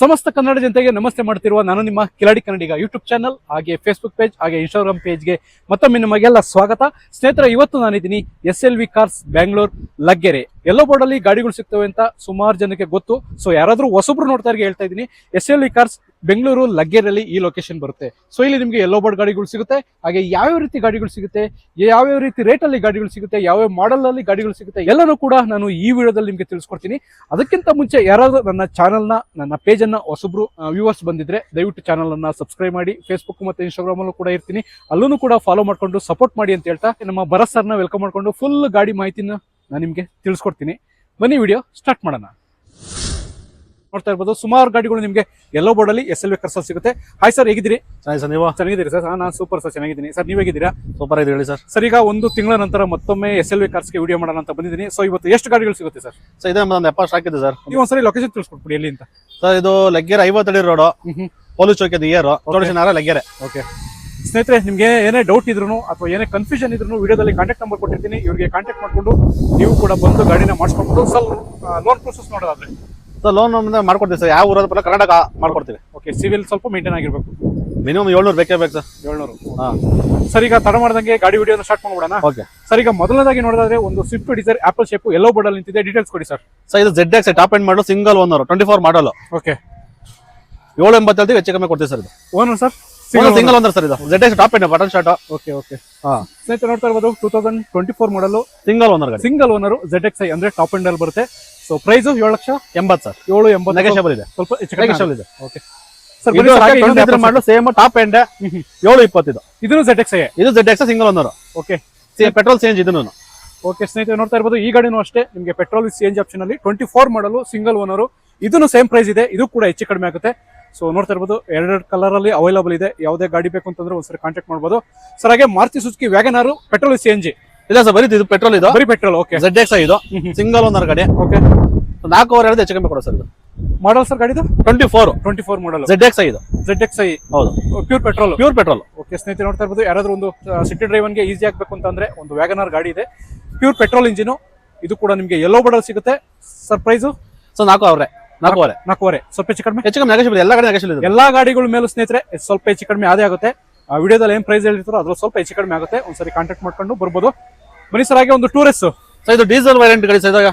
ಸಮಸ್ತ ಕನ್ನಡ ಜನತೆಗೆ ನಮಸ್ತೆ ಮಾಡ್ತಿರುವ ನಾನು ನಿಮ್ಮ ಕಿಲಾಡಿ ಕನ್ನಡಿಗ ಯೂಟ್ಯೂಬ್ ಚಾನಲ್ ಹಾಗೆ ಫೇಸ್ಬುಕ್ ಪೇಜ್ ಹಾಗೆ ಇನ್ಸ್ಟಾಗ್ರಾಮ್ ಪೇಜ್ಗೆ ಮತ್ತೊಮ್ಮೆ ನಿಮಗೆಲ್ಲ ಸ್ವಾಗತ. ಸ್ನೇಹಿತರೆ, ಇವತ್ತು ನಾನಿದ್ದೀನಿ SLV ಕಾರ್ಸ್ ಬ್ಯಾಂಗ್ಳೂರ್ ಲಗ್ಗೆರೆ. ಎಲ್ಲೋ ಬೋರ್ಡ್ ಅಲ್ಲಿ ಗಾಡಿಗಳು ಸಿಗ್ತವೆ ಅಂತ ಸುಮಾರು ಜನಕ್ಕೆ ಗೊತ್ತು. ಸೊ ಯಾರಾದ್ರೂ ಹೊಸಬ್ರು ನೋಡ್ತಾ ಹೇಳ್ತಾ ಇದ್ದೀನಿ, SLV ಕಾರ್ಸ್ ಬೆಂಗಳೂರು ಲಗ್ಗೆರೆಯಲ್ಲಿ ಈ ಲೊಕೇಶನ್ ಬರುತ್ತೆ. ಸೊ ಇಲ್ಲಿ ನಿಮಗೆ ಎಲ್ಲೋ ಬೋರ್ಡ್ ಗಾಡಿಗಳು ಸಿಗುತ್ತೆ, ಹಾಗೆ ಯಾವ್ಯಾವ ರೀತಿ ಗಾಡಿಗಳು ಸಿಗುತ್ತೆ, ಯಾವ್ಯಾವ ರೀತಿ ರೇಟ್ ಅಲ್ಲಿ ಗಾಡಿಗಳು ಸಿಗುತ್ತೆ, ಯಾವ್ಯಾವ ಮಾಡೆಲ್ ಅಲ್ಲಿ ಗಾಡಿಗಳು ಸಿಗುತ್ತೆ ಎಲ್ಲನೂ ಕೂಡ ನಾನು ಈ ವಿಡಿಯೋದಲ್ಲಿ ನಿಮಗೆ ತಿಳಿಸ್ಕೊಡ್ತೀನಿ. ಅದಕ್ಕಿಂತ ಮುಂಚೆ ಯಾರಾದ್ರೂ ನನ್ನ ಚಾನಲ್ನ ನನ್ನ ಪೇಜ್ ಅನ್ನ ಹೊಸಬ್ರು ವ್ಯೂವರ್ಸ್ ಬಂದಿದ್ರೆ ದಯವಿಟ್ಟು ಚಾನಲ್ ಅನ್ನ ಸಬ್ಸ್ಕ್ರೈಬ್ ಮಾಡಿ. ಫೇಸ್ಬುಕ್ ಮತ್ತೆ ಇನ್ಸ್ಟಾಗ್ರಾಮ್ ಅಲ್ಲೂ ಕೂಡ ಇರ್ತೀನಿ, ಅಲ್ಲೂ ಕೂಡ ಫಾಲೋ ಮಾಡ್ಕೊಂಡು ಸಪೋರ್ಟ್ ಮಾಡಿ ಅಂತ ಹೇಳ್ತಾ ನಮ್ಮ ಭರತ್ ಸರ್ನ ವೆಲ್ಕಮ್ ಮಾಡ್ಕೊಂಡು ಫುಲ್ ಗಾಡಿ ಮಾಹಿತಿನ ನಾನು ನಿಮಗೆ ತಿಳಿಸ್ಕೊಡ್ತೀನಿ. ಬನ್ನಿ ವಿಡಿಯೋ ಸ್ಟಾರ್ಟ್ ಮಾಡೋಣ. ನೋಡ್ತಾ ಇರ್ಬೋದು ಸುಮಾರು ಗಾಡಿಗಳು ನಿಮಗೆ ಎಲ್ಲೋ ಬೋರ್ಡ್ ಅಲ್ಲಿ SLV ಕಾರ್ಸ್ ಸಿಗುತ್ತೆ. ಹಾಯ್ ಸರ್, ಹೇಗಿದ್ದೀರಿ? ಸರ್, ನೀವು ಚೆನ್ನಾಗಿದ್ದೀರಿ ಸರ್? ನಾನು ಸೂಪರ್ ಸರ್, ಚೆನ್ನಾಗಿದ್ದೀನಿ ಸರ್. ನೀವು ಹೇಗಿದ್ದೀರಾ? ಸೂಪರ್ ಆಗಿದೆ ಹೇಳಿ ಸರ್. ಸರ್, ಈಗ ಒಂದು ತಿಂಗಳ ನಂತರ ಮತ್ತೊಮ್ಮೆ SLV ಕಾರ್ಸ್ಗೆ ವಿಡಿಯೋ ಮಾಡೋಣ ಅಂತ ಬಂದಿದ್ದೀನಿ. ಸೊ ಇವತ್ತು ಎಷ್ಟು ಗಾಡಿಗಳು ಸಿಗುತ್ತೆ ಸರ್? ಸರ್, ಇದೇ ಒಂದು 70 ಸ್ಟಾಕ್ ಇದೆ ಸರ್. ನೀವು ಒಂದ್ಸರಿ ಲೊಕೇಶನ್ ತಿಳಿಸ್ಕೊಟ್ಬಿಡಿ ಎಲ್ಲಿ ಅಂತ. ಸರ್, ಇದು ಲಗ್ಗೆರೆ 50 ಅಡಿ ರೋಡ್, ಪೊಲೀಸ್ ಚೌಕಿ ನಿಯರ್ ಲಗ್ಗೆರೆ. ಓಕೆ ಸ್ನೇಹಿತರೆ, ನಿಮ್ಗೆ ಏನೇ ಡೌಟ್ ಇದ್ರು ಅಥವಾ ಏನೇ ಕನ್ಫ್ಯೂಷನ್ ಇದ್ರು ವಿಡಿಯೋದಲ್ಲಿ ಕಾಂಟ್ಯಾಕ್ಟ್ ನಂಬರ್ ಕೊಟ್ಟಿರ್ತೀನಿ. ಇವ್ರಿಗೆ ಕಾಂಟ್ಯಾಕ್ಟ್ ಮಾಡ್ಕೊಂಡು ನೀವು ಕೂಡ ಬಂದು ಗಾಡಿನ ಮಾಡಿಸ್ಕೊಂಡು ಸ್ವಲ್ಪ ಲೋನ್ ಪ್ರೊಸೆಸ್ ನೋಡೋದಾದ್ರೆ ಸರ್ ಲೋನ್ ಮಾಡ್ಕೊಡ್ತೀವಿ ಸರ್. ಯಾವ ಊರದ ಪರ ಕರ್ನಾಟಕ ಮಾಡ್ಕೊಡ್ತೀವಿ. ಓಕೆ, ಸಿವಿಲ್ ಸ್ವಲ್ಪ ಮೇಂಟೈನ್ ಆಗಿರ್ಬೇಕು. ಮಿನಿಮಮ್ 700 ಬೇಕೇ ಬೇಕು ಸರ್. 700. ಸರ್, ಈಗ ತಡ ಮಾಡ್ದಂಗೆ ಗಾಡಿ ವಿಡಿಯೋನ ಸ್ಟಾರ್ಟ್ ಮಾಡ್ಬಿಡೋಣ. ಓಕೆ ಸರ್, ಈಗ ಮೊದಲನೇದಾಗಿ ನೋಡೋದಾದ್ರೆ ಒಂದು ಸ್ವಿಫ್ಟ್ ಡಿಸೈರ್ ಆಪಲ್ ಶೇಪ್ ಎಲ್ಲೋ ಬೋರ್ಡ್ ಅಲ್ಲಿ ನಿಂತಿದೆ. ಡೀಟೇಲ್ಸ್ ಕೊಡಿ ಸರ್. ಸರ್, ಇದು ZX ಟಾಪ್ ಎಂಡ್ ಮಾಡಲು ಸಿಂಗಲ್ ಓನರ್ 24 ಮಾಡಲ್. ಓಕೆ, 780 ಹೆಚ್ಚು ಕಮ್ಮಿ ಕೊಡ್ತೀವಿ ಸರ್. ಇದು owner sir? Single owner sir. ಇದು ZX top end button short. Okay okay. ಸ್ನೇಹಿತರೆ, ನೋಡ್ತಾ ಇರ್ಬೋದು 2024 ಮಾಡಲು ಸಿಂಗಲ್ ಓನರ್ ಗಾಡಿ. ಸಿಂಗಲ್ ಓನರ್ ZXi ಅಂದ್ರೆ ಟಾಪ್ ಎಂಡ್ ಅಲ್ಲಿ ಬರುತ್ತೆ. So price 7,80,000 sir. 780 ನೆಗೋಷಿಯಬಲ್ ಇದೆ, ಸ್ವಲ್ಪ ನೆಗೋಷಿಯಬಲ್ ಇದೆ. ಓಕೆ ಸರ್, ಮಾಡಲು ಸೇಮ್ ಟಾಪ್ ಎಂಡ್ 720 ಇದು. ಇದನ್ನು ZXi. ಇದು ZX single owner. Okay, petrol change ಇದನ್ನು. ಓಕೆ ಸ್ನೇಹಿತರೆ, ನೋಡ್ತಾ ಇರ್ಬೋದು ಈ ಗಾಡಿನೂ ಅಷ್ಟೇ ನಿಮಗೆ ಪೆಟ್ರೋಲ್ CNG ಆಪ್ಷನ್ ಅಲ್ಲಿ 24 ಮಾಡಲು ಸಿಂಗಲ್ ಓನರ್. ಇದನ್ನು ಸೇಮ್ ಪ್ರೈಸ್ ಇದೆ, ಇದು ಕೂಡ ಹೆಚ್ಚು ಕಡಿಮೆ ಆಗುತ್ತೆ. ಸೊ ನೋಡ್ತಾ ಇರ್ಬೋದು ಎರಡು ಕಲರ್ ಅಲ್ಲಿ ಅವೈಲಬಲ್ ಇದೆ. ಯಾವುದೇ ಗಾಡಿ ಬೇಕು ಅಂತಂದ್ರೆ ಒಂದ್ಸರಿ ಕಾಂಟ್ಯಾಕ್ಟ್ ಮಾಡ್ಬೋದು ಸರ್. ಹಾಗೆ Maruti Suzuki Wagon R petrol CNG ಇಲ್ಲ ಸರ್, ಬರೀ ಇದು ಪೆಟ್ರೋಲ್. ಇದು ಬರೀ ಪೆಟ್ರೋಲ್. ಓಕೆ, ZX ಇದು ಸಿಂಗಲ್ ಓನರ್ ಗಾಡಿ. ಓಕೆ, 4 ಓವರ್ ಹೇಳಿದ್ರೆ ಹೆಚ್ಚು ಕಮ್ಮಿ ಕೊಡೋ ಸರ್. ಇದು ಮಾಡಲ್ ಸರ್ ಗಾಡಿದು 24 ಮಾಡಲ್. ZX ಇದು ZXi ಹೌದು, pure petrol. Pure petrol. Okay ಸ್ನೇಹಿತರೆ, ನೋಡ್ತಾ ಇರ್ಬೋದು ಯಾರಾದ್ರೂ ಒಂದು ಸಿಟಿ ಡ್ರೈವನ್ಗೆ ಈಸಿ ಆಗ್ಬೇಕು ಅಂತಂದ್ರೆ ಒಂದು ವ್ಯಾಗನಾರ್ ಗಾಡಿ ಇದೆ, ಪ್ಯೂರ್ ಪೆಟ್ರೋಲ್ ಇಂಜಿನ್. ಇದು ಕೂಡ ನಿಮಗೆ ಎಲ್ಲೋ ಬೋರ್ಡ್ ಸಿಗುತ್ತೆ. ಸರ್ ಪ್ರೈಸು ಸೊ 4,500 ಸ್ವಲ್ಪ ಹೆಚ್ಚು ಕಡಿಮೆ. ಹೆಚ್ಚು ಕಮ್ಮಿ ನೆಗೋಷಿಯಬಲ್. ಎಲ್ಲ ಗಾಡಿ ನೆಗೋಷಿಯಬಲ್ ಇದೆ. ಎಲ್ಲಾ ಗಾಡಿಗಳ ಮೇಲೂ ಸ್ನೇಹಿತರೆ ಸ್ವಲ್ಪ ಹೆಚ್ಚು ಕಡಿಮೆ ಆದೇ ಆಗುತ್ತೆ. ಆ ವಿಡಿಯೋದಲ್ಲಿ ಏನ್ ಪ್ರೈಸ್ ಹೇಳಿರ್ತಾರೋ ಅದ್ರ ಸ್ವಲ್ಪ ಹೆಚ್ಚು ಕಡಿಮೆ ಆಗುತ್ತೆ. ಒಂದ್ಸರಿ ಕಾಂಟ್ಯಾಕ್ಟ್ ಮಾಡ್ಕೊಂಡು ಬರ್ಬೋದು. ಬನ್ನಿ ಸರ್, ಹಾಗೆ ಒಂದು ಟೂರಿಸ್ಟ್. ಸೊ ಇದು ಡೀಸೆಲ್ ವೇರಿಯಂಟ್ ಗಾಡಿ ಸರ್. ಇದಾಗ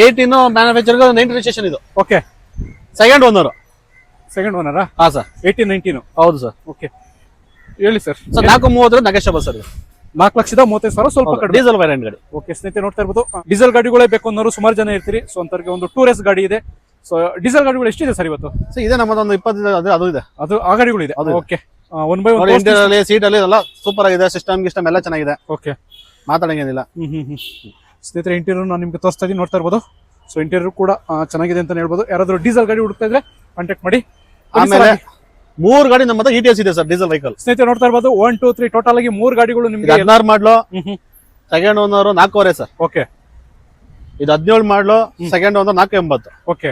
18 ಮ್ಯಾನುಫ್ಯಾಕ್ಚರ್ 9 ರಿಜಿಸ್ಟ್ರೇಷನ್. ಇದು ಓಕೆ, ಸೆಕೆಂಡ್ ಓನರ್. ಹಾ ಸರ್, 18-19. ಹೌದು ಸರ್. ಓಕೆ, ಹೇಳಿ ಸರ್. 430 negotiable sir. 4,35,000 ಸ್ವಲ್ಪ ಕಡಿಮೆ. ಡೀಸೆಲ್ ವೇರಿಯಂಟ್ ಗಾಡಿ. ಓಕೆ ಸ್ನೇಹಿತರೆ, ನೋಡ್ತಾ ಇರ್ಬೋದು ಡೀಸೆಲ್ ಗಾಡಿಗಳೇ ಬೇಕು ಅನ್ನೋರು ಸುಮಾರು ಜನ ಇರ್ತೀರಿ. ಸೊ ಅಂತವ್ರಿಗೆ ಒಂದು ಟೂರಿಸ್ಟ್ ಗಾಡಿ ಇದೆ. ಸೊ ಡೀಸೆಲ್ ಗಾಡಿಗಳು ಎಷ್ಟಿದೆ ಸರ್ ಇವತ್ತು? ಸೊ ಇದೆ ನಮ್ಮದೊಂದು 20 ಅದು ಇದೆ. ಅದು ಆ ಗಾಡಿಗಳು ಇದೆ. ಓಕೆ, 1/1 ಇಂಟೀರಿಯರ್ ಸೀಟ್ ಅಲ್ಲಿ ಎಲ್ಲ ಸೂಪರ್ ಆಗಿದೆ. ಸಿಸ್ಟಮ್ ಎಲ್ಲ ಚೆನ್ನಾಗಿದೆ. ಓಕೆ, ಮಾತಾಡಂಗೇನಿಲ್ಲ. ಸ್ನೇಹಿತರೆ, ಇಂಟೀರಿಯರ್ ನಾನು ನಿಮ್ಗೆ ತೋರಿಸ್ತಾ ಇದೀನಿ, ನೋಡ್ತಾ ಇರ್ಬೋದು. ಸೊ ಇಂಟೀರಿಯರ್ ಕೂಡ ಚೆನ್ನಾಗಿದೆ ಅಂತ ಹೇಳ್ಬೋದು. ಯಾರಾದ್ರೂ ಡೀಸೆಲ್ ಗಾಡಿ ಹುಡುಕ್ತಾ ಇದ್ರೆ ಕಾಂಟ್ಯಾಕ್ಟ್ ಮಾಡಿ. ಆಮೇಲೆ 3 ಗಾಡಿ ನಮ್ಮದು ETS ಇದೆ ಸರ್, ಡೀಸೆಲ್ ವೆಹಿಕಲ್. ಸ್ನೇಹಿತರೆ, ನೋಡ್ತಾ ಇರ್ಬೋದು 1, 2, 3 ಟೋಟಲ್ ಆಗಿ 3 ಗಾಡಿಗಳು ನಿಮ್ಗೆ 16 ಮಾಡ್ಲು ಸೆಕೆಂಡ್ ಓನರ್ 4,500 ಸರ್. ಓಕೆ, ಇದು 17 ಮಾಡ್ಲು ಸೆಕೆಂಡ್ ಓನರ್ 480. ಓಕೆ,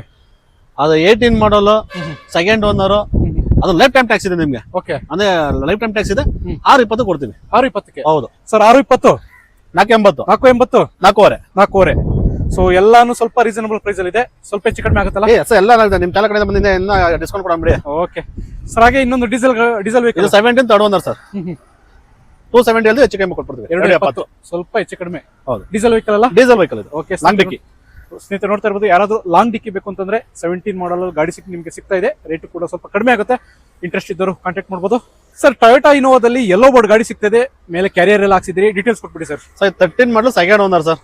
ಅದು 18 ಮಾಡಲ್ ಸೆಕೆಂಡ್ ಓನರ್. ಅದು ಲೈಫ್ ಟೈಮ್ ಟ್ಯಾಕ್ಸ್ ಇದೆ ನಿಮ್ಗೆ. ಓಕೆ, ಅಂದ್ರೆ ಲೈಫ್ ಟೈಮ್ ಟ್ಯಾಕ್ಸ್ ಇದೆ. 620 ಕೊಡ್ತೀವಿ. 620ಕ್ಕೆ? ಹೌದು ಸರ್, 620, 480, 480, 4,500. ಸೊ ಎಲ್ಲಾನು ಸ್ವಲ್ಪ ರೀಸನಬಲ್ ಪ್ರೈಸ್ ಅಲ್ಲಿ ಇದೆ. ಸ್ವಲ್ಪ ಹೆಚ್ಚು ಕಡಿಮೆ ಆಗುತ್ತಲ್ಲ ಸರ್? ಎಲ್ಲ ನಿಮ್ ಚಾಲ ಕಡೆಯಿಂದ ಬಂದಿದೆ, ಇನ್ನ ಡಿಸ್ಕೌಂಟ್ ಕೊಡಂಬಿಡಿ. ಓಕೆ ಸರ್, ಹಾಗೆ ಇನ್ನೊಂದು ಡೀಸೆಲ್ ವೆಹಿಕಲ್ ಇದು 17 ಥರ್ಡ್ ಓನರ್ ಸರ್. 270 ಅಲ್ಲಿ ಹೆಚ್ಚು ಕಮ್ಮಿ ಕೊಟ್ಬಿಡ್ತೀವಿ. 270 ಸ್ವಲ್ಪ ಹೆಚ್ಚು ಕಡಿಮೆ. ಹೌದು, ಡೀಸೆಲ್ ವೆಹಿಕಲ್ ಅಲ್ಲ? ಡೀಸೆಲ್ ವೆಹಿಕಲ್ ಇದು. ಓಕೆ, ಲಾಂಗ್ ಡಿಕ್ಕಿ. ಸ್ನೇಹಿತರೆ, ನೋಡ್ತಾ ಇರ್ಬೋದು ಯಾರಾದ್ರೂ ಲಾಂಗ್ ಡಿಕ್ಕಿ ಬೇಕು ಅಂತಂದ್ರೆ 17 ಮಾಡಲ್ ಗಾಡಿ ನಿಮ್ಗೆ ಸಿಗ್ತಾ ಇದೆ. ರೇಟ್ ಕೂಡ ಸ್ವಲ್ಪ ಕಡಿಮೆ ಆಗುತ್ತೆ. ಇಂಟ್ರೆಸ್ಟ್ ಇದ್ದವರು ಕಾಂಟ್ಯಾಕ್ಟ್ ಮಾಡ್ಬೋದು. ಸರ್, ಟೊಯೋಟಾ ಇನೋವಾದಲ್ಲಿ ಎಲ್ಲೋ ಬೋರ್ಡ್ ಗಾಡಿ ಸಿಗ್ತದೆ, ಮೇಲೆ ಕ್ಯಾರಿಯರ್ ಎಲ್ಲ ಹಾಕ್ಸಿದ್ರಿ. ಡೀಟೇಲ್ಸ್ ಕೊಟ್ಬಿಡಿ ಸರ್. ಸರ್, 13 ಮಾಡಲು ಸೆಕೆಂಡ್ ಓನರ್ ಸರ್.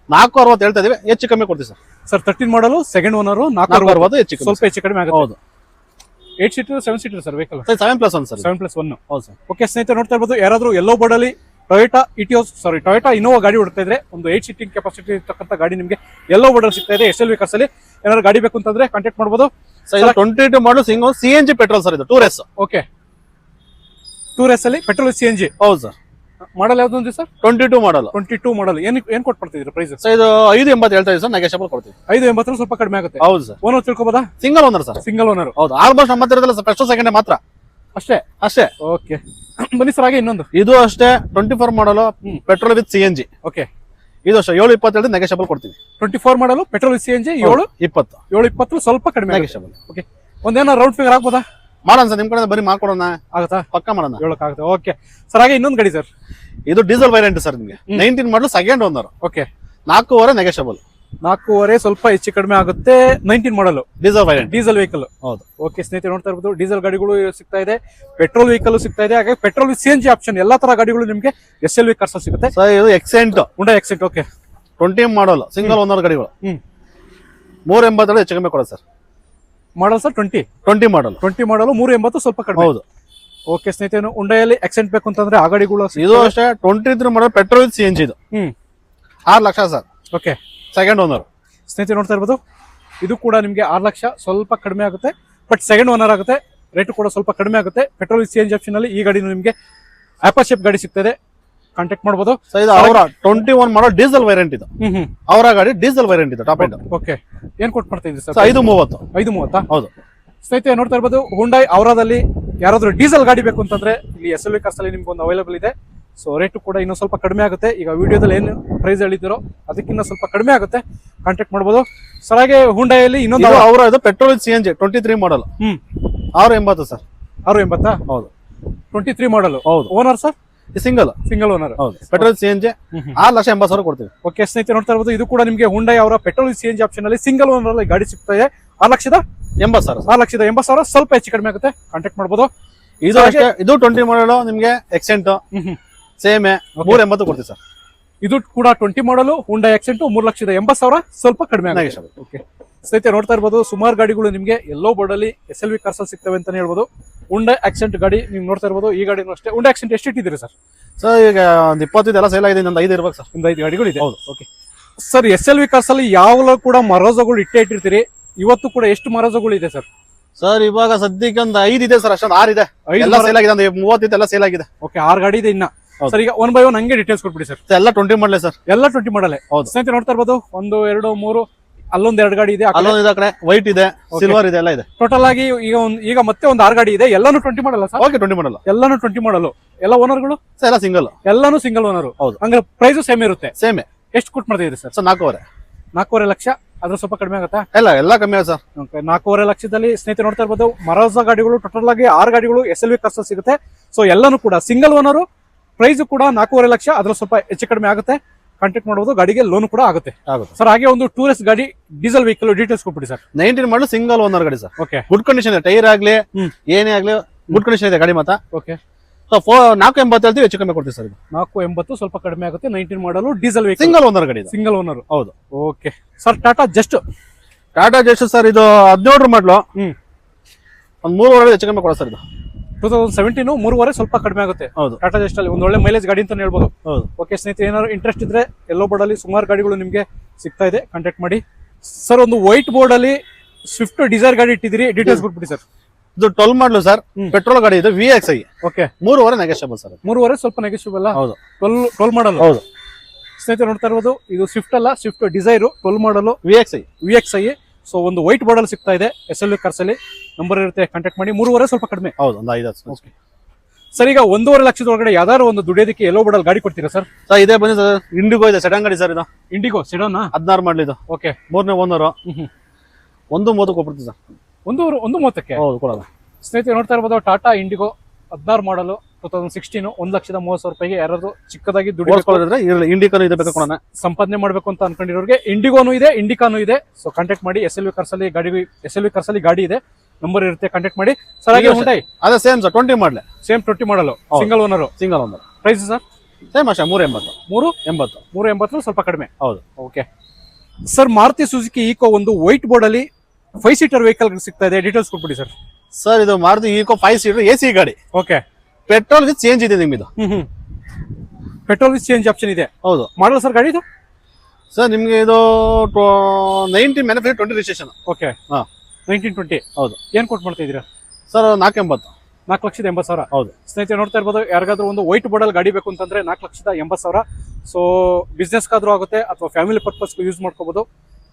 460 ಹೇಳ್ತಾ ಇದೀವಿ, ಹೆಚ್ಚು ಕಮ್ಮಿ ಕೊಡ್ತೀವಿ ಸರ್. ಸರ್, 13 ಮಾಡಲು ಸೆಕೆಂಡ್ ಓನರ್ 460 ಹೆಚ್ಚು ಸ್ವಲ್ಪ ಹೆಚ್ಚು ಕಡಿಮೆ ಆಗುತ್ತೆ. ಹೌದು, 8 seater 7 seater sir vehicle. 7+1 sir. 7+1. ಹೌದು ಸರ್. ಓಕೆ ಸ್ನೇಹಿತರೆ, ನೋಡ್ತಾ ಇರ್ಬೋದು ಯಾರಾದ್ರೂ ಎಲ್ಲೋ ಬೋರ್ಡ್ ಅಲ್ಲಿ ಟೊಯೋಟಾ ಇನೋವಾ ಗಾಡಿ ಹುಡುಕ್ತಾ ಇದ್ರೆ ಒಂದು 8 ಸೀಟಿಂಗ್ ಕೆಪಾಸಿಟಿ ಇರ್ತಕ್ಕಂಥ ಗಾಡಿ ನಿಮಗೆ ಎಲ್ಲೋ ಬೋರ್ಡ್ ಅಲ್ಲಿ ಸಿಗ್ತಾ ಇದೆ. SLV ಕಾರ್ಸ್ ಅಲ್ಲಿ ಏನಾದ್ರು ಗಾಡಿ ಬೇಕು ಅಂತಂದ್ರೆ ಕಾಂಟ್ಯಾಕ್ಟ್ ಮಾಡ್ಬೋದು. ಸರ್, 22 ಮಾಡಲು ಸಿಂಗಲ್ CNG ಪೆಟ್ರೋಲ್ ಸರ್. ಇದು 2S. ಓಕೆ, 2S ಅಲ್ಲಿ ಪೆಟ್ರೋಲ್ CNG. ಹೌದು ಸರ್. ಮಾಡಲ್ ಯಾವ್ದು ಅಂದ್ರೆ ಸರ್? 22 ಮಾಡಲ್. 22 ಮಾಡಲ್. ಏನ್ ಕೊಟ್ಬಿಡ್ತಿದ್ರಿ ಪ್ರೈಸ್? ಸರ್, ಇದು 580 ಹೇಳ್ತಾ ಇದೀವಿ ಸರ್. ನೆಗೋಷಿಯಬಲ್ ಕೊಡ್ತೀವಿ. 580 ಸ್ವಲ್ಪ ಕಡಿಮೆ ಆಗುತ್ತೆ. ಹೌದು ಸರ್. ಓನರ್ ತಿಳ್ಕೊಬೋದಾ? Single owner sir. Single owner. ಹೌದು, ಆಲ್ಮೋಸ್ಟ್ ನಮ್ಮ ಹತ್ರ ಇರೋದಿಲ್ಲ ಸರ್, ಫಸ್ಟ್ ಸೆಕೆಂಡ್ ಮಾತ್ರ ಅಷ್ಟೇ. ಓಕೆ, ಬನ್ನಿ ಸರ್, ಹಾಗೆ ಇನ್ನೊಂದು ಇದು ಅಷ್ಟೇ 24 ಮಾಡಲು ಪೆಟ್ರೋಲ್ ವಿತ್ CNG. ಓಕೆ, ಇದು ವರ್ಷ 720 ನೆಗೆಷಬಲ್ ಕೊಡ್ತೀವಿ. 24 ಮಾಡಲು ಪೆಟ್ರೋಲ್ CNG 720 720 ಸ್ವಲ್ಪ ಕಡಿಮೆ ನೆಗೆಷಬಲ್. ಓಕೆ, ಒಂದೇನೋ ರೌಂಡ್ ಫಿಗರ್ ಆಗ್ಬೋದಾ? ಮಾಡೋಣ ಸರ್, ನಿಮ್ ಕಡೆ ಬರೀ ಮಾಡ್ಕೊಡೋಣ, ಆಗುತ್ತಾ? ಪಕ್ಕ ಮಾಡೋಣ. 7 ಆಗುತ್ತೆ. ಓಕೆ ಸರ್, ಹಾಗೆ ಇನ್ನೊಂದು ಗಾಡಿ ಸರ್, ಇದು ಡೀಸೆಲ್ ವೇರಿಯಂಟ್ ಸರ್, ನಿಮಗೆ 19 ಮಾಡಲು ಸೆಕೆಂಡ್ ಓನರ್. Okay, 4.5 negotiable. 4.5 ಸ್ವಲ್ಪ ಹೆಚ್ಚು ಕಡಿಮೆ ಆಗುತ್ತೆ. 19 ಮಾಡಲು ಡೀಸೆಲ್ ವೇರಿಯಂಟ್, ಡೀಸೆಲ್ ವೆಹಿಕಲ್. ಹೌದು. ಓಕೆ ಸ್ನೇಹಿತರೆ, ನೋಡ್ತಾ ಇರ್ಬೋದು ಡೀಸೆಲ್ ಗಾಡಿಗಳು ಸಿಗ್ತಾ ಇದೆ, ಪೆಟ್ರೋಲ್ ವೆಹಿಕಲ್ ಸಿಗ್ತಾ ಇದೆ, ಹಾಗೆ ಪೆಟ್ರೋಲ್ CNG ಆಪ್ಷನ್ ಎಲ್ಲಾ ತರ ಗಾಡಿಗಳು ನಿಮಗೆ SLV ಕಾರ್ಸ್ ಸಿಗುತ್ತೆ. ಸರ್ ಇದು Accent Hyundai Accent. Okay, 20 model single owner ಗಾಡಿಗಳು. 380 ಹೆಚ್ಚು ಕಡಿಮೆ ಕೊಡ ಸರ್. ಮಾಡಲ್ ಸರ್ 20 ಮಾಡಲ್ 20 ಮಾಡಲು 380 ಸ್ವಲ್ಪ ಕಡಿಮೆ. ಹೌದು. ಓಕೆ ಸ್ನೇಹಿತರೆ, ಹುಂಡೈಯಲ್ಲಿ ಎಕ್ಸೆಂಟ್ ಬೇಕು ಅಂತಂದ್ರೆ ಆ ಗಾಡಿಗಳು ಇದು ಅಷ್ಟೇ 23 ಮಾಡಲ್ ಪೆಟ್ರೋಲ್ CNG ಇದು 6 lakh sir. Okay, second owner. ಸ್ನೇಹಿತರೆ ನೋಡ್ತಾ ಇರ್ಬೋದು, ಇದು ಕೂಡ ನಿಮಗೆ 6 ಲಕ್ಷ ಸ್ವಲ್ಪ ಕಡಿಮೆ ಆಗುತ್ತೆ, ಬಟ್ ಸೆಕೆಂಡ್ ಓನರ್ ಆಗುತ್ತೆ, ರೇಟ್ ಕೂಡ ಸ್ವಲ್ಪ ಕಡಿಮೆ ಆಗುತ್ತೆ. ಪೆಟ್ರೋಲ್ CNG ಆಪ್ಷನ್ ಅಲ್ಲಿ ಈ ಗಾಡಿ ನಿಮಗೆ ಆಪರ್ಶೇಪ್ ಗಾಡಿ ಸಿಗ್ತದೆ, ಕಾಂಟ್ಯಾಕ್ಟ್ ಮಾಡಬಹುದು. ಇದು ಅವರ 21 ಮಾಡೋ ಡೀಸೆಲ್ ವೇರಿಯಂಟ್ ಇದು. ಅವರ ಗಾಡಿ ಡೀಸೆಲ್ ವೇರಿಯಂಟ್ ಇದು, ಟಾಪ್ ಎಂಡ್. ಓಕೆ, ಏನ್ ಕೊಟ್ಟು ಮಾಡ್ತಾ ಇದ್ದೀರಿ ಸರ್? 530. 530. ಹೌದು ಸ್ನೇಹಿತರೆ, ನೋಡ್ತಾ ಇರ್ಬೋದು ಹುಂಡೈ ಅವರಾದಲ್ಲಿ ಯಾರಾದ್ರೂ ಡೀಸೆಲ್ ಗಾಡಿ ಬೇಕು ಅಂತಂದ್ರೆ ಇಲ್ಲಿ SLV ಕಾರ್ಸ್ ಅಲ್ಲಿ ನಿಮ್ಗೆ ಒಂದು ಅವೈಲೇಬಲ್ ಇದೆ. ಸೊ ರೇಟ್ ಕೂಡ ಇನ್ನೂ ಸ್ವಲ್ಪ ಕಡಿಮೆ ಆಗುತ್ತೆ. ಈಗ ವಿಡಿಯೋದಲ್ಲಿ ಏನು ಪ್ರೈಸ್ ಹೇಳಿದಿರೋ ಅದಕ್ಕಿಂತ ಸ್ವಲ್ಪ ಕಡಿಮೆ ಆಗುತ್ತೆ, ಕಾಂಟ್ಯಾಕ್ಟ್ ಮಾಡಬಹುದು ಸರ್. ಹಾಗೆ ಹುಂಡೈಯಲ್ಲಿ ಇನ್ನೊಂದು ಅವರ ಇದು ಪೆಟ್ರೋಲ್ CNG 23 ಮಾಡಲ್ 680 ಸರ್. 680. ಹೌದು, 23 ಮಾಡಲ್. ಹೌದು. Owner sir single owner. ಹೌದು, ಪೆಟ್ರೋಲ್ CNG 6,80,000 ಕೊಡ್ತೀವಿ. ಓಕೆ ಸ್ನೇಹಿತರೆ, ನೋಡ್ತಾ ಇರ್ಬೋದು ಇದು ಕೂಡ ನಿಮಗೆ ಹುಂಡೈ ಅವರ ಪೆಟ್ರೋಲ್ CNG ಆಪ್ಷನ್ ಅಲ್ಲಿ ಸಿಂಗಲ್ ಓನರ್ ಅಲ್ಲಿ ಗಾಡಿ ಸಿಗ್ತಾ ಇದೆ. 6,80,000. 6,80,000 ಸ್ವಲ್ಪ ಹೆಚ್ಚು ಕಡಿಮೆ ಆಗುತ್ತೆ, ಕಾಂಟ್ಯಾಕ್ಟ್ ಮಾಡಬಹುದು. ಇದು ಅಷ್ಟೇ, ಇದು 20 ಮಾಡಲ್ ನಿಮ್ಗೆ ಎಕ್ಸೆಂಟ್ ಸೇಮ್ 380 ಕೊಡ್ತೀವಿ ಸರ್. ಇದು ಕೂಡ 20 ಮಾಡಲು ಹುಂಡೈ ಎಕ್ಸೆಂಟ್ 3,80,000 ಸ್ವಲ್ಪ ಕಡಿಮೆ ಆಗುತ್ತೆ. ಓಕೆ ಸ್ನೇಹಿತರೆ, ನೋಡ್ತಾ ಇರ್ಬೋದು ಸುಮಾರು ಗಾಡಿಗಳು ನಿಮಗೆ ಎಲ್ಲೋ ಬೋರ್ಡ್ ಅಲ್ಲಿ SLV ಕಾರ್ಸ್ ಅಲ್ಲಿ ಸಿಗ್ತವೆ ಅಂತಾನೆ ಹೇಳ್ಬೋದು. ಹುಂಡೈ ಆಕ್ಸೆಂಟ್ ಗಾಡಿ ನೀವು ನೋಡ್ತಾ ಇರ್ಬೋದು. ಈ ಗಾಡಿನೂ ಅಷ್ಟೇ. ಹುಂಡೈ ಆಕ್ಸೆಂಟ್ ಎಷ್ಟು ಇಟ್ಟಿದ್ದೀರಿ ಸರ್? ಸರ್ ಈಗ ಒಂದು 25 ಎಲ್ಲ ಸೇಲ್ ಆಗಿದೆ, ಒಂದು 5 ಇರ್ಬೇಕು ಸರ್. ಒಂದು 5 ಗಾಡಿಗಳು ಇದೆ. ಹೌದು. ಓಕೆ ಸರ್, SLV ಕಾರ್ಸ್ ಅಲ್ಲಿ ಯಾವಾಗಲೂ ಕೂಡ ಮರೋಜಗಳು ಇಟ್ಟಿರ್ತೀರಿ, ಇವತ್ತು ಕೂಡ ಎಷ್ಟು ಮರೋಜಗಳು ಇದೆ ಸರ್? ಸರ್ ಇವಾಗ ಸದ್ಯಕ್ಕೆ ಒಂದು 5 ಇದೆ ಸರ್, ಅಷ್ಟೊಂದು 6 ಇದೆ. ಎಲ್ಲ ಸೇಲ್ ಆಗಿದೆ, ಒಂದು 30 ಎಲ್ಲ ಸೇಲ್ ಆಗಿದೆ. ಓಕೆ, 6 ಗಾಡಿ ಇದೆ ಇನ್ನ. ಸರ್ ಈಗ 1 by 1 ಹಂಗೆ ಡೀಟೇಲ್ಸ್ ಕೊಟ್ಬಿಡಿ ಸರ್. ಎಲ್ಲ 20 ಮಾಡಲೇ ಸರ್, ಎಲ್ಲ 20 ಮಾಡಲೇ. ಹೌದು ಸ್ನೇಹಿತರೆ, ನೋಡ್ತಾ ಇರ್ಬೋದು 1 2 3 ಅಲ್ಲೊಂದು 2 ಗಾಡಿ ಇದೆ, ಅಲ್ಲೊಂದು ಇದೆ, ಕಡೆ ವೈಟ್ ಇದೆ, ಸಿಲ್ವರ್ ಇದೆ, ಎಲ್ಲ ಇದೆ. ಟೋಟಲ್ ಆಗಿ ಈಗ ಮತ್ತೆ ಒಂದು 6 ಗಾಡಿ ಇದೆ, ಎಲ್ಲಾನು 20 ಮಾಡಲ್ಲ ಸರ್? ಓಕೆ, 20 ಮಾಡಲ್ಲ, ಎಲ್ಲಾನು 20 ಮಾಡಲು. ಎಲ್ಲ ಓನರ್ಗಳು ಎಲ್ಲ ಸಿಂಗಲ್, ಎಲ್ಲಾನು ಸಿಂಗಲ್ ಓನರ್. ಹೌದು. ಹಂಗಾರೆ ಪ್ರೈಸ್ ಸೇಮ್ ಇರುತ್ತೆ? ಸೇಮೆ. ಎಷ್ಟು ಕೊಟ್ಟು ಮಾಡ್ತಾ ಇದ್ದೀರಿ ಸರ್? 4.5 ಲಕ್ಷ. ಅದ್ರ ಸ್ವಲ್ಪ ಕಡಿಮೆ ಆಗುತ್ತಾ? ಎಲ್ಲ ಕಮ್ಮಿ ಆಗುತ್ತೆ ಸರ್. 4.5 ಲಕ್ಷದಲ್ಲಿ ಸ್ನೇಹಿತರೆ ನೋಡ್ತಾ ಇರ್ಬೋದು ಮರೋಜಾ ಗಾಡಿಗಳು ಟೋಟಲ್ ಆಗಿ 6 ಗಾಡಿಗಳು SLV ಕಾರ್ಸ್ ಸಿಗುತ್ತೆ. ಸೊ ಎಲ್ಲಾನು ಕೂಡ ಸಿಂಗಲ್ ಓನರ್, ಪ್ರೈಸ್ ಕೂಡ 4.5 ಲಕ್ಷ, ಅದ್ರ ಸ್ವಲ್ಪ ಹೆಚ್ಚು ಕಡಿಮೆ ಆಗುತ್ತೆ, ಕಾಂಟ್ಯಾಕ್ಟ್ ಮಾಡಬಹುದು. ಗಾಡಿಗೆ ಲೋನ್ ಕೂಡ ಆಗುತ್ತೆ ಸರ್. ಹಾಗೆ ಒಂದು ಟೂರಿಸ್ಟ್ ಗಾಡಿ ಡೀಸೆಲ್ ವೆಹಿಕಲ್ ಡೀಟೇಲ್ಸ್ ಕೊಟ್ಬಿಡಿ ಸರ್. 19 ಮಾಡಲು ಸಿಂಗಲ್ ಓನರ್ ಗಾಡಿ ಸರ್. ಓಕೆ, ಗುಡ್ ಕಂಡೀಷನ್ ಇದೆ, ಟೈರ್ ಆಗ್ಲಿ ಏನೇ ಆಗ್ಲಿ ಗುಡ್ ಕಂಡೀಷನ್ ಇದೆ ಗಾಡಿ ಮಾತ್ರ. ಓಕೆ, 480 ಹೇಳ್ತೀವಿ, ಹೆಚ್ಚು ಕಮ್ಮಿ ಕೊಡ್ತೀವಿ ಸರ್. 480 ಸ್ವಲ್ಪ ಕಡಿಮೆ ಆಗುತ್ತೆ. 19 ಮಾಡಲು ಡೀಸೆಲ್ ವೆಹಿಕಲ್, ಸಿಂಗಲ್ ಓನರ್ ಗಾಡಿ, ಸಿಂಗಲ್ ಓನರ್. ಹೌದು. Okay sir, Tata just sir, ಇದು 17 ಮಾಡಲು ಒಂದು 3.5 ಹೆಚ್ಚು ಕಮ್ಮಿ ಕೊಡ ಸರ್. ಇದು 2017 3.5 ಸ್ವಲ್ಪ ಕಡಿಮೆ ಆಗುತ್ತೆ. ಹೌದು, ಟಾಟಾ ಜಸ್ಟ್ ಅಲ್ಲಿ ಒಂದು ಒಳ್ಳೆ ಮೈಲೇಜ್ ಗಾಡಿ ಅಂತ ಹೇಳ್ಬೋದು. ಹೌದು. ಓಕೆ ಸ್ನೇಹಿತರೆ, ಏನಾದ್ರು ಇಂಟ್ರೆಸ್ಟ್ ಇದ್ರೆ ಎಲ್ಲೋ ಬೋರ್ಡ್ ಅಲ್ಲಿ ಸುಮಾರು ಗಾಡಿಗಳು ನಿಮಗೆ ಸಿಗ್ತಾ ಇದೆ, ಕಾಂಟ್ಯಾಕ್ಟ್ ಮಾಡಿ ಸರ್. ಒಂದು ವೈಟ್ ಬೋರ್ಡ್ ಅಲ್ಲಿ ಸ್ವಿಫ್ಟ್ ಡಿಸೈರ್ ಗಾಡಿ ಇಟ್ಟಿದ್ದೀರಿ, ಡೀಟೇಲ್ಸ್ ಕೊಟ್ಬಿಡಿ ಸರ್. ಇದು 12 ಮಾಡಲು ಸರ್, ಪೆಟ್ರೋಲ್ ಗಾಡಿ ಇದು VXI. Okay, 3.5 negotiable sir. 3.5 ಸ್ವಲ್ಪ ನೆಗೆಷಿಬಲ್. ಹೌದು, 12 ಮಾಡಲ್. ಹೌದು ಸ್ನೇಹಿತರೆ, ನೋಡ್ತಾ ಇರ್ಬೋದು ಇದು ಸ್ವಿಫ್ಟ್ ಅಲ್ಲ, ಸ್ವಿಫ್ಟ್ ಡಿಸೈರ್ 12 ಮಾಡಲು VXI. ಸೊ ಒಂದು ವೈಟ್ ಬೋರ್ಡ್ ಅಲ್ಲಿ ಸಿಗ್ತಾ ಇದೆ SLV ಕಾರ್ಸ್ ಅಲ್ಲಿ. ನಂಬರ್ ಇರುತ್ತೆ, ಕಾಂಟ್ಯಾಕ್ಟ್ ಮಾಡಿ. 3.5 ಸ್ವಲ್ಪ ಕಡಿಮೆ. ಹೌದು, ಒಂದು 5. ಓಕೆ ಸರ್, ಈಗ 1.5 ಲಕ್ಷದ ಒಳಗಡೆ ಯಾವ್ದಾದ್ರು ಒಂದು ದುಡಿಯೋದಕ್ಕೆ ಎಲ್ಲೋ ಬೋರ್ಡ್ ಗಾಡಿ ಕೊಡ್ತೀರಾ ಸರ್? ಇದೇ ಬನ್ನಿ ಸರ್, ಇಂಡಿಗೋ ಇದೆ, ಸೆಡನ್ ಗಾಡಿ ಸರ್. ಇದು ಇಂಡಿಗೋ ಸೆಡನ್ 16 ಮಾಡಲ್ ಇದು. ಓಕೆ, 3ನೇ ಓನರ್. 1.30 ಕೊಡ್ತೀವಿ ಸರ್. 1.30ಕ್ಕೆ? ಹೌದು, ಕೊಡೋಣ. ಸ್ನೇಹಿತರೆ, ನೋಡ್ತಾ ಇರ್ಬೋದು ಟಾಟಾ ಇಂಡಿಗೋ 16 ಮಾಡಲು 2016 1,30,30,000 ರೂಪಾಯಿಗೆ ಯಾರಾದ್ರೂ ಚಿಕ್ಕದಾಗಿ ಇಂಡಿಕಾನು ಇದೆ ಬೇಕಾ ಕೊಡೋಣ, ಸಂಪಾದನೆ ಮಾಡಬೇಕು ಅಂತ ಅನ್ಕೊಂಡಿರೋರಿಗೆ ಇಂಡಿಗೋನು ಇದೆ, ಇಂಡಿಕಾನು ಇದೆ. ಸೊ ಕಾಂಟ್ಯಾಕ್ಟ್ ಮಾಡಿ. SLV ಕಾರ್ಸ್ ಅಲ್ಲಿ ಗಾಡಿ ಇದೆ, ನಂಬರ್ ಇರುತ್ತೆ, ಕಾಂಟ್ಯಾಕ್ಟ್ ಮಾಡಿ ಸರ್. ಹಾಗೆ ಹುಂಡೈ ಅದೇ ಸೇಮ್ ಸರ್, 20 ಮಾಡಲೆ, ಸೇಮ್ 20 ಮಾಡಲು, single owner. Price sir same ಅಷ್ಟೇ, 380 ಸ್ವಲ್ಪ ಕಡಿಮೆ. ಹೌದು. Okay sir, Maruti Suzuki Eeco ಒಂದು ವೈಟ್ ಬೋರ್ಡ್ ಅಲ್ಲಿ 5 ಸೀಟರ್ ವೆಹಿಕಲ್ ಸಿಗ್ತಾ ಇದೆ, ಡೀಟೇಲ್ಸ್ ಕೊಟ್ಬಿಡಿ ಸರ್. ಸರ್ ಇದು ಮಾರುತಿ ಈಕೋ 5 ಸೀಟರ್ AC ಗಾಡಿ. ಓಕೆ, ಪೆಟ್ರೋಲ್ ವಿತ್ CNG ಇದೆ ನಿಮ್ದು. ಪೆಟ್ರೋಲ್ ವಿತ್ CNG ಆಪ್ಷನ್ ಇದೆ. ಹೌದು. ಮಾಡಲ್ ಸರ್ ಗಾಡಿ ಇದು? ಸರ್ ನಿಮ್ಗೆ ಇದು 19 ಮ್ಯಾನುಫ್ಯಾಕ್ಚರ್ 20 ರಿಜಿಸ್ಟ್ರೇಷನ್. ಓಕೆ, 1920. ಹೌದು. ಏನ್ ಕೊಟ್ಟು ಮಾಡ್ತಾ ಇದೀರಾ ಸರ್? 480,000. ಹೌದು. ಸ್ನೇಹಿತರೆ, ನೋಡ್ತಾ ಇರ್ಬೋದು ಯಾರಿಗಾದ್ರೂ ಒಂದು ವೈಟ್ ಬೋರ್ಡ್ ಅಲ್ಲಿ ಗಾಡಿ ಬೇಕು ಅಂತಂದ್ರೆ 4,80,000. ಸೊ ಬಿಸ್ನೆಸ್ ಗಾದ್ರೂ ಆಗುತ್ತೆ ಅಥವಾ ಫ್ಯಾಮಿಲಿ ಪರ್ಪಸ್ ಯೂಸ್ ಮಾಡ್ಕೋಬಹುದು.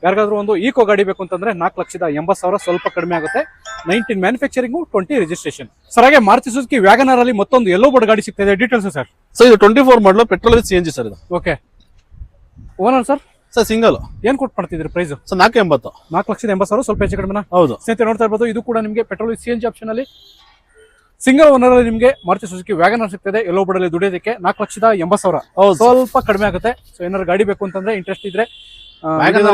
ಯಾರಿಗಾದ್ರೂ ಒಂದು ಈಕೋ ಗಾಡಿ ಬೇಕು ಅಂತಂದ್ರೆ 4,80,000 ಸ್ವಲ್ಪ ಕಡಿಮೆ ಆಗುತ್ತೆ. 19 ಮ್ಯಾನುಫ್ಯಾಕ್ಚರಿಂಗ್ 20 ರಿಜಿಸ್ಟ್ರೇಷನ್. ಸರ್ ಹಾಗೆ ಮಾರುತಿ ಸುಜುಕಿ ವ್ಯಾಗನರ್ ಅಲ್ಲಿ ಮತ್ತೊಂದು ಎಲ್ಲೋ ಬೋರ್ಡ್ ಗಾಡಿ ಸಿಗ್ತಾ ಇದೆ, ಡೀಟೇಲ್ಸ್ ಸರ್. ಸೊ ಇದು 24 ಮಾಡಲು ಪೆಟ್ರೋಲ್ ವಿತ್ CNG ಸರ್ ಇದು. Okay, owner sir sir single ಏನ್ ಕೊಟ್ಟು ಮಾಡ್ತಿದ್ರಿ ಪ್ರೈಸ್? ಸರ್ 480. 4,80,000 ಸ್ವಲ್ಪ ಹೆಚ್ಚು ಕಡಿಮೆ. ಹೌದು ಸ್ನೇಹಿತರೆ ನೋಡ್ತಾ ಇರ್ಬೋದು, ಇದು ಕೂಡ ನಿಮಗೆ ಪೆಟ್ರೋಲ್ CNG ಆಪ್ಷನ್ ಅಲ್ಲಿ ಸಿಂಗಲ್ ಓನರ್ ಅಲ್ಲಿ ನಿಮಗೆ ಮಾರುತಿ ಸುಜುಕಿ ವ್ಯಾಗನರ್ ಸಿಗ್ತದೆ. ಎಲ್ಲೋ ಬೋರ್ಡಲ್ಲಿ ದುಡಿಯೋದಕ್ಕೆ 4,80,000. ಹೌದು ಸ್ವಲ್ಪ ಕಡಿಮೆ ಆಗುತ್ತೆ. ಸೊ ಏನಾದ್ರು ಗಾಡಿ ಬೇಕು ಅಂತಂದ್ರೆ ಇಂಟ್ರೆಸ್ಟ್ ಇದ್ರೆ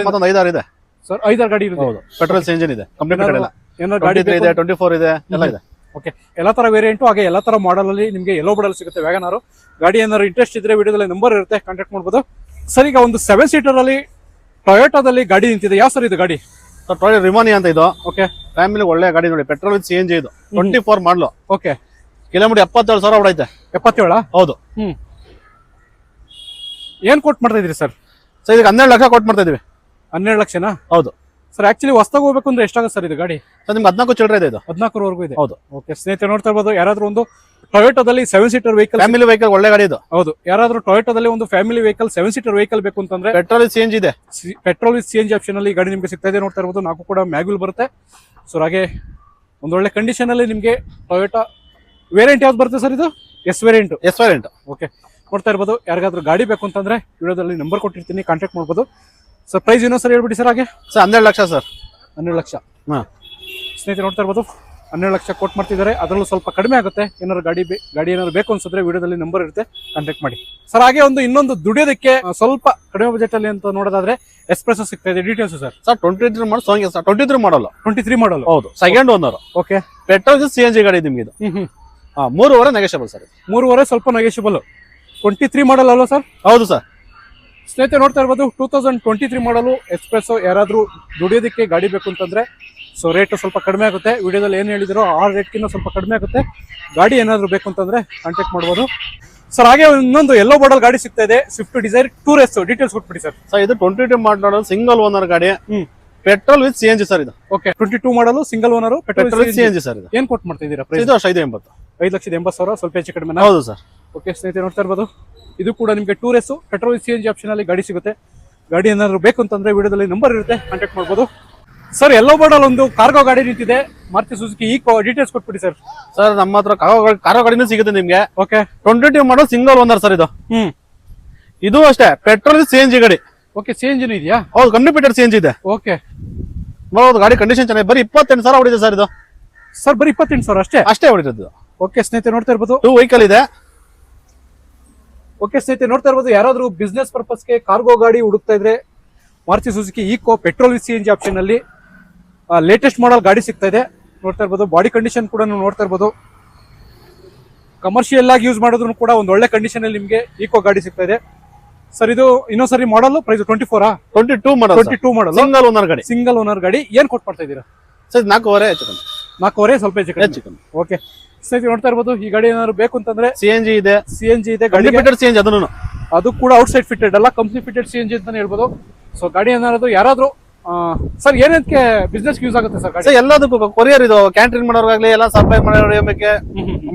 ಮತ್ತೊಂದು 5-6 ಇದೆ ಸರ್, 5-6 ಗಾಡಿ ಇರುತ್ತೆ. ಹೌದು ಪೆಟ್ರೋಲ್ ಇಂಜಿನ್ ಇದೆ, ಕಂಪ್ಲೀಟ್ ಕಡೆ ಏನಾದ್ರು ಗಾಡಿ ಇದೆ, 24 ಇದೆ, ಎಲ್ಲ ಇದೆ. ಓಕೆ, ಎಲ್ಲಾ ತರ ವೇರಿಯಂಟು ಹಾಗೆ ಎಲ್ಲಾ ತರ ಮಾಡೆಲ್ ಅಲ್ಲಿ ನಿಮಗೆ ಎಲ್ಲೋ ಬೋರ್ಡಲ್ಲಿ ಸಿಗುತ್ತೆ ವ್ಯಾಗನರ್. ಗಾಡಿ ಏನಾದ್ರು ಇಂಟ್ರೆಸ್ಟ್ ಇದ್ರೆ ವಿಡಿಯೋದಲ್ಲಿ ನಂಬರ್ ಇರುತ್ತೆ, ಕಾಂಟ್ಯಾಕ್ಟ್ ಮಾಡ್ಬೋದು. ಸರ್ ಈಗ ಒಂದು 7 ಸೀಟರ್ ಅಲ್ಲಿ ಟೊಯೋಟಾದಲ್ಲಿ ಗಾಡಿ ನಿಂತಿದೆ. ಯಾವ ಸರ್ ಇದು ಗಾಡಿ? ಟೊಯೋಟಾ ರಿಮಾನಿ ಅಂತ ಇದು. ಓಕೆ, ಫ್ಯಾಮಿಲಿ ಒಳ್ಳೆ ಗಾಡಿ ನೋಡಿ, ಪೆಟ್ರೋಲ್ CNG ಇದು 24 ಮಾಡಲು. Okay, kilometre 77,000 ಹೊಡೈತೆ. 77? ಹೌದು. ಏನ್ ಕೊಟ್ಟು ಮಾಡ್ತಾ ಇದ್ರಿ ಸರ್? ಸರ್ ಇದಕ್ಕೆ 12 ಲಕ್ಷ ಕೊಟ್ಟು ಮಾಡ್ತಾ ಇದೀವಿ. 12 ಲಕ್ಷನಾ? ಹೌದು ಸರ್. ಆಕ್ಚುಲಿ ಹೊಸದಾಗಿ ಹೋಗ್ಬೇಕು ಅಂದ್ರೆ ಎಷ್ಟಾಗುತ್ತೆ ಸರ್ ಇದು ಗಾಡಿ? ಸರ್ ನಿಮ್ಗೆ 14 ಚಿಲ್ಲರೆ ಇದೆ ಇದು. 14 ಇದೆ. ಹೌದು. ಓಕೆ ಸ್ನೇಹಿತರೆ ನೋಡ್ತಾ ಇರ್ಬೋದು, ಯಾರಾದ್ರೂ ಒಂದು ಟೊಯೋಟಾದಲ್ಲಿ 7 ಸೀಟರ್ ವೆಹಿಕಲ್, ಫ್ಯಾಮಿಲಿ ವೆಹಿಕಲ್ ಒಳ್ಳೆ ಗಾಡಿ ಇದು. ಹೌದು, ಯಾರಾದ್ರೂ ಟೊಯೋಟಾದಲ್ಲಿ ಒಂದು ಫ್ಯಾಮಿಲಿ ವೆಹಿಕಲ್ 7 ಸೀಟರ್ ವೆಹಿಕಲ್ ಬೇಕು ಅಂತಂದ್ರೆ ಪೆಟ್ರೋಲ್ CNG ಇದೆ, ಪೆಟ್ರೋಲ್ CNG ಆಪ್ಷನ್ ಅಲ್ಲಿ ಗಾಡಿ ನಿಮಗೆ ಸಿಗ್ತಾ ಇದೆ. ನೋಡ್ತಾ ಇರ್ಬೋದು, 4 ಕೂಡ ಮ್ಯಾಗ್ವಿಲ್ ಬರುತ್ತೆ. ಸೊ ಹಾಗೆ ಒಂದೊಳ್ಳೆ ಕಂಡೀಷನ್ ಅಲ್ಲಿ ನಿಮಗೆ ಟೊಯೋಟಾ ವೇರಿಯಂಟ್ ಯಾವ್ದು ಬರುತ್ತೆ ಸರ್? ಇದು ಎಸ್ ವೇರಿಯಂಟ್. ಓಕೆ, ನೋಡ್ತಾ ಇರ್ಬೋದು, ಯಾರಿಗಾದ್ರೂ ಗಾಡಿ ಬೇಕು ಅಂತಂದ್ರೆ ವಿಡಿಯೋದಲ್ಲಿ ನಂಬರ್ ಕೊಟ್ಟಿರ್ತೀನಿ, ಕಾಂಟ್ಯಾಕ್ಟ್ ಮಾಡ್ಬೋದು. ಸರ್ ಪ್ರೈಸ್ ಏನೋ ಸರ್ ಹೇಳ್ಬಿಡಿ ಸರ್. ಹಾಗೆ ಸರ್ 12 ಲಕ್ಷ ಸರ್. 12 ಲಕ್ಷ. ಸ್ನೇಹಿತರೆ ನೋಡ್ತಾ ಇರ್ಬೋದು, 12 ಲಕ್ಷ ಕೊಟ್ಟು ಮಾಡ್ತಿದ್ದಾರೆ. ಅದರಲ್ಲೂ ಸ್ವಲ್ಪ ಕಡಿಮೆ ಆಗುತ್ತೆ. ಏನಾದ್ರು ಗಾಡಿ ಏನಾದ್ರು ಬೇಕು ಅನ್ಸಿದ್ರೆ ವಿಡಿಯೋದಲ್ಲಿ ನಂಬರ್ ಇರುತ್ತೆ, ಕಾಂಟ್ಯಾಕ್ಟ್ ಮಾಡಿ ಸರ್. ಹಾಗೆ ಇನ್ನೊಂದು ದುಡಿಯೋದಕ್ಕೆ ಸ್ವಲ್ಪ ಕಡಿಮೆ ಬಜೆಟ್ ಅಲ್ಲಿ ಅಂತ ನೋಡೋದಾದ್ರೆ ಎಕ್ಸ್ಪ್ರೆಸ್ ಸಿಗ್ತಾ ಇದೆ. Details sir? ಸರ್ 23 ಮಾಡಲ್, 23 ಮಾಡಲ್. 23 ಮಾಡಲ್. ಹೌದು, second owner. Okay, petrol CNG ಗಾಡಿ ನಿಮ್ಗೆ ಇದು. 3.5 ನೆಗೋಷಿಯಬಲ್ ಸರ್. 3.5 ಸ್ವಲ್ಪ ನೆಗೋಷಿಯಬಲ್. 23 ಮಾಡಲ್ ಅಲ್ವಾ ಸರ್? ಹೌದು ಸರ್. ಸ್ನೇಹಿತರೆ ನೋಡ್ತಾ ಇರ್ಬೋದು, 2023 ಮಾಡಲು ಎಕ್ಸ್ಪ್ರೆಸ್. ಯಾರಾದ್ರೂ ದುಡಿಯೋದಕ್ಕೆ ಗಾಡಿ ಬೇಕು ಅಂತಂದ್ರೆ ಸೊ ರೇಟ್ ಸ್ವಲ್ಪ ಕಡಿಮೆ ಆಗುತ್ತೆ. ವಿಡಿಯೋದಲ್ಲಿ ಏನು ಹೇಳಿದ್ರು ಆ ರೇಟ್ಗಿಂತ ಸ್ವಲ್ಪ ಕಡಿಮೆ ಆಗುತ್ತೆ. ಗಾಡಿ ಏನಾದ್ರು ಬೇಕು ಅಂತಂದ್ರೆ ಕಾಂಟ್ಯಾಕ್ಟ್ ಮಾಡ್ಬೋದು ಸರ್. ಹಾಗೆ ಇನ್ನೊಂದು ಎಲ್ಲೋ ಬಾರ್ಡರ್ ಗಾಡಿ ಸಿಗ್ತಾ ಇದೆ, ಸ್ವಿಫ್ಟ್ ಡಿಸೈರ್ 2S. ಡೀಟೇಲ್ಸ್ ಕೊಟ್ಬಿಡಿ ಸರ್. ಸರ್ ಇದು 22 ಮಾಡಲ್ ಸಿಂಗಲ್ ಓನರ್ ಗಾಡಿ, ಪೆಟ್ರೋಲ್ ವಿತ್ CNG ಸರ್ ಇದು. ಓಕೆ, 22 ಮಾಡಲು single owner, petrol CNG sir ಇದು. ಏನ್ ಕೊಟ್ಟು ಮಾಡ್ತಾ ಇದ್ದೀರಾ? ಇದು 580. 5,80,000 ಸ್ವಲ್ಪ ಹೆಚ್ಚು ಕಡಿಮೆ. ಹೌದು ಸರ್. ಓಕೆ ಸ್ನೇಹಿತರೆ ನೋಡ್ತಾ ಇರ್ಬೋದು, ಇದು ಕೂಡ ನಿಮಗೆ 2S ಪೆಟ್ರೋಲ್ CNG ಆಪ್ಷನ್ ಅಲ್ಲಿ ಗಾಡಿ ಸಿಗುತ್ತೆ. ಗಾಡಿ ಏನಾದ್ರು ಬೇಕು ಅಂತಂದ್ರೆ ವಿಡಿಯೋದಲ್ಲಿ ನಂಬರ್ ಇರುತ್ತೆ, ಕಾಂಟ್ಯಾಕ್ಟ್ ಮಾಡ್ಬೋದು ಸರ್. ಎಲ್ಲೋ ಬೋರ್ಡಲ್ಲಿ ಒಂದು ಕಾರ್ಗೋ ಗಾಡಿ ನಿಂತಿದೆ, ಮಾರುತಿ ಸುಜುಕಿ ಈಕೋ. ಡೀಟೇಲ್ಸ್ ಕೊಟ್ಬಿಡಿ ಸರ್. ಸರ್ ನಮ್ಮ ಹತ್ರ ಕಾರ್ಗೋ ಗಾಡಿನೂ ಸಿಗುತ್ತೆ ನಿಮ್ಗೆ. Okay, 22 model single owner sir ಇದು. ಇದು ಅಷ್ಟೇ ಪೆಟ್ರೋಲ್ CNG ಗಾಡಿ. ಓಕೆ, CNG ಇದೆಯಾ? ಹೌದು, ಕಂಪ್ಲೀಟ್ CNG ಇದೆ. ಓಕೆ, ಹೌದು, ಗಾಡಿ ಕಂಡೀಷನ್ ಚೆನ್ನಾಗಿ. ಬರೀ 28,000 ಹೊಡಿದೆ ಸರ್ ಇದು. ಸರ್ ಬರೀ 28,000 ಅಷ್ಟೇ ಹೊಡಿರೋದು. ಓಕೆ ಸ್ನೇಹಿತರೆ ನೋಡ್ತಾ ಇರ್ಬೋದು, 2 ವೆಹಿಕಲ್ ಇದೆ. ಓಕೆ ಸ್ನೇಹಿತರೆ ನೋಡ್ತಾ ಇರ್ಬೋದು, ಯಾರಾದ್ರೂ ಬಿಸ್ನೆಸ್ ಪರ್ಪಸ್ಗೆ ಕಾರ್ಗೋ ಗಾಡಿ ಹುಡುಕ್ತಾ ಇದ್ರೆ Maruti Suzuki eco petrol CNG option ಅಲ್ಲಿ ಲೇಟೆಸ್ಟ್ ಮಾಡಲ್ ಗಾಡಿ ಸಿಗ್ತಾ ಇದೆ. ನೋಡ್ತಾ ಇರ್ಬೋದು, ಬಾಡಿ ಕಂಡೀಷನ್ ಕೂಡ ನೀವು ನೋಡ್ತಾ ಇರ್ಬೋದು. ಕಮರ್ಷಿಯಲ್ ಆಗಿ ಯೂಸ್ ಮಾಡೋದ್ರು ಕೂಡ ಒಂದು ಒಳ್ಳೆ ಕಂಡೀಷನ್ ಅಲ್ಲಿ ನಿಮಗೆ ಈಕೋ ಗಾಡಿ ಸಿಗ್ತಾ ಇದೆ ಸರ್. ಇದು ಇನ್ನೊಂದ್ಸರಿ ಮಾಡಲ್ ಪ್ರೈಸ್ 24? 22 ಮಾಡಲ್. 22 ಮಾಡಲ್ ಸಿಂಗಲ್ ಓನರ್ ಗಾಡಿ. ಸಿಂಗಲ್ ಓನರ್ ಗಾಡಿ. ಏನ್ ಕೊಟ್ಟು ಮಾಡ್ತಾ ಇದ್ದೀರಾ ಸರ್? 4.5 ಹೆಚ್ಚು ಕಮ್ಮಿ. 4.5 ಸ್ವಲ್ಪ ಹೆಚ್ಚು ಕಮ್ಮಿ. ಓಕೆ ಸ್ನೇಹಿತರೆ ನೋಡ್ತಾ ಇರ್ಬೋದು, ಈ ಗಾಡಿ ಏನಾದ್ರು ಬೇಕು ಅಂತಂದ್ರೆ CNG ಇದೆ. ಗಾಡಿ CNG ಅದು ಕೂಡ ಔಟ್ ಸೈಡ್ ಫಿಟೆಡ್ ಅಲ್ಲ, ಕಂಪ್ನಿ ಫಿಟೆಡ್ CNG ಅಂತಾನೆ ಹೇಳ್ಬೋದು. ಸೊ ಗಾಡಿ ಏನಾದ್ರು ಯಾರಾದ್ರೂ ಸರ್ ಏನಕ್ಕೆ ಬಿಸ್ನೆಸ್ ಯೂಸ್ ಆಗುತ್ತೆ ಸರ್ ಗಾಡಿ? ಎಲ್ಲದಕ್ಕೂ ಕೊರಿಯರ್ ಇದು, ಕ್ಯಾಂಟೀನ್ ಮಾಡೋರ್ಗಾಗ್ಲಿ, ಎಲ್ಲ ಸಪ್ಲೈ ಮಾಡೋರಿಗೆ,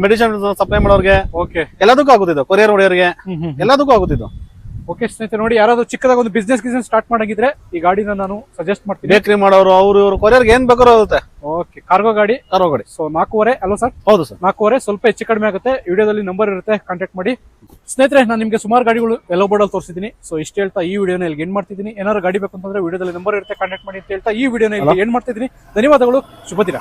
ಮೆಡಿಸಿನ್ ಸಪ್ಲೈ ಮಾಡೋರ್ಗೆ, ಓಕೆ ಎಲ್ಲದಕ್ಕೂ ಆಗುತ್ತಿದ್ದು. ಕೊರಿಯರ್ ಹೊಡೆಯೋರಿಗೆ ಎಲ್ಲದಕ್ಕೂ ಆಗುತ್ತಿದ್ದು. ಓಕೆ ಸ್ನೇಹಿತರೆ ನೋಡಿ, ಯಾರಾದ್ರೂ ಚಿಕ್ಕದಾಗ ಒಂದು ಬಿಸ್ನೆಸ್ ಸ್ಟಾರ್ಟ್ ಮಾಡಾಗಿದ್ರೆ ಈ ಗಾಡಿನ ನಾನು ಸಜೆಸ್ಟ್ ಮಾಡ್ತೀನಿ. ಬೇಕರಿ ಮಾಡೋರು ಅವರು ಇವರು ಕೊರಿಯರ್ಗೆ ಏನ್ ಬೇಕಾದ್ರೂ ಆಗುತ್ತೆ. ಓಕೆ, ಕಾರ್ಗೋ ಗಾಡಿ. ಸೊ 4.5 ಅಲ್ವಾ ಸರ್? ಹೌದು ಸರ್, 4.5 ಸ್ವಲ್ಪ ಹೆಚ್ಚು ಕಡಿಮೆ ಆಗುತ್ತೆ. ವಿಡಿಯೋದಲ್ಲಿ ನಂಬರ್ ಇರುತ್ತೆ, ಕಾಂಟ್ಯಾಕ್ಟ್ ಮಾಡಿ ಸ್ನೇಹಿತರೆ. ನಾನು ನಿಮಗೆ ಸುಮಾರು ಗಾಡಿಗಳು ಎಲ್ಲೋ ಬೋರ್ಡಲ್ಲಿ ತೋರಿಸಿದ್ದೀನಿ. ಸೊ ಇಷ್ಟು ಹೇಳ್ತಾ ಈ ವಿಡಿಯೋನ ಇಲ್ಲಿ ಎಂಡ್ ಮಾಡ್ತಿದ್ದೀನಿ. ಏನಾದ್ರು ಗಾಡಿ ಬೇಕು ಅಂತಂದ್ರೆ ವಿಡಿಯೋದಲ್ಲಿ ನಂಬರ್ ಇರುತ್ತೆ, ಕಾಂಟ್ಯಾಕ್ಟ್ ಮಾಡಿ ಅಂತ ಹೇಳ್ತಾ ಈ ವಿಡಿಯೋನ ಇಲ್ಲಿ ಎಂಡ್ ಮಾಡ್ತಿದ್ದೀನಿ. ಧನ್ಯವಾದಗಳು, ಶುಭ ದಿನ.